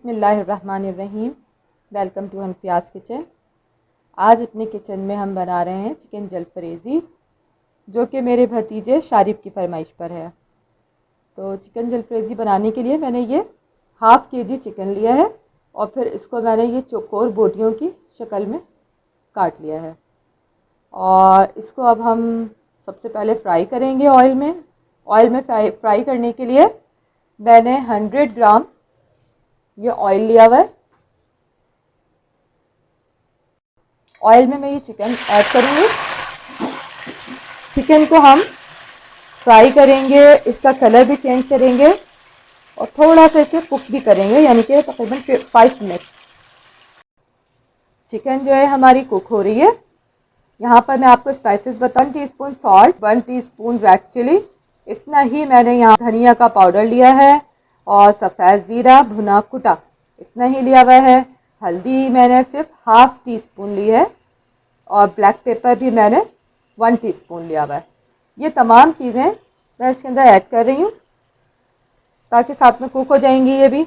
बिस्मिल्लाहिर्रहमानिर्रहीम। Welcome to Hanfiya's kitchen. आज अपने किचन में हम बना रहे हैं चिकन जलफ्रेज़ी, जो कि मेरे भतीजे शारिब की फरमाइश पर है। तो चिकन जलफ्रेज़ी बनाने के लिए मैंने ये हाफ़ केजी चिकन लिया है और फिर इसको मैंने ये चौकोर बोटियों की शक्ल में काट लिया है। और इसको अब हम सबसे पहले फ्राई करेंगे ऑयल में। फ्राई करने के लिए मैंने 100 ग्राम ये ऑयल लिया हुआ है। ऑयल में मैं ये चिकन ऐड करूँगी। चिकन को हम फ्राई करेंगे, इसका कलर भी चेंज करेंगे और थोड़ा सा इसे कुक भी करेंगे, यानी कि तकरीबन 5 मिनट्स। चिकन जो है हमारी कुक हो रही है। यहाँ पर मैं आपको स्पाइसेस बताऊँ। 1 teaspoon salt, 1 teaspoon red chilli, इतना ही मैंने यहाँ धनिया का पाउडर लिया है और सफ़ेद ज़ीरा भुना कुटा इतना ही लिया हुआ है। हल्दी मैंने सिर्फ हाफ़ टी स्पून ली है और ब्लैक पेपर भी मैंने 1 टीस्पून लिया हुआ है। ये तमाम चीज़ें मैं इसके अंदर ऐड कर रही हूँ ताकि साथ में कुक हो जाएंगी ये भी।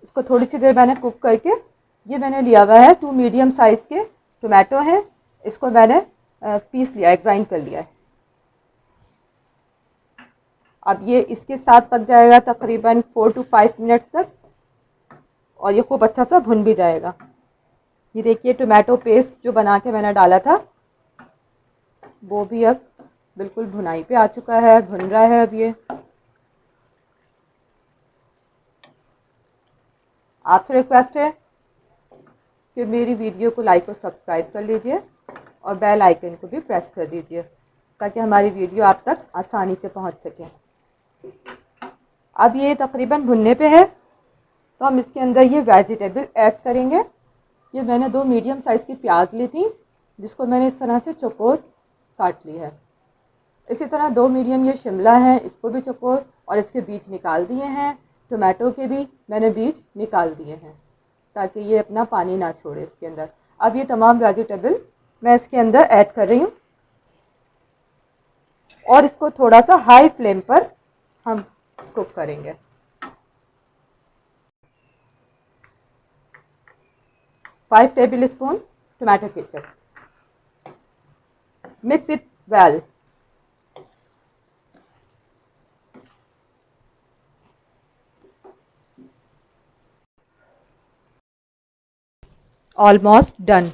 इसको थोड़ी सी देर मैंने कुक करके ये मैंने लिया हुआ है 2 मीडियम साइज़ के टोमेटो हैं, इसको मैंने पीस लिया है, ग्राइंड कर लिया है। अब ये इसके साथ पक जाएगा तकरीबन 4 to 5 मिनट्स तक और ये खूब अच्छा सा भुन भी जाएगा। ये देखिए टोमेटो पेस्ट जो बना के मैंने डाला था वो भी अब बिल्कुल भुनाई पे आ चुका है, भुन रहा है अब ये। आपसे रिक्वेस्ट है कि मेरी वीडियो को लाइक और सब्सक्राइब कर लीजिए और बेल आइकन को भी प्रेस कर दीजिए ताकि हमारी वीडियो आप तक आसानी से पहुंच सके। अब ये तकरीबन भुनने पे है तो हम इसके अंदर ये वेजिटेबल ऐड करेंगे। ये मैंने 2 मीडियम साइज़ की प्याज ली थी जिसको मैंने इस तरह से चौकोर काट ली है। इसी तरह 2 मीडियम ये शिमला है, इसको भी चौकोर, और इसके बीज निकाल दिए हैं। टोमेटो के भी मैंने बीज निकाल दिए हैं ताकि ये अपना पानी ना छोड़े इसके अंदर। अब ये तमाम वेजिटेबल मैं इसके अंदर ऐड कर रही हूँ और इसको थोड़ा सा हाई फ्लेम पर हम कुक करेंगे। Five table spoon tomato ketchup, mix it well. Almost done.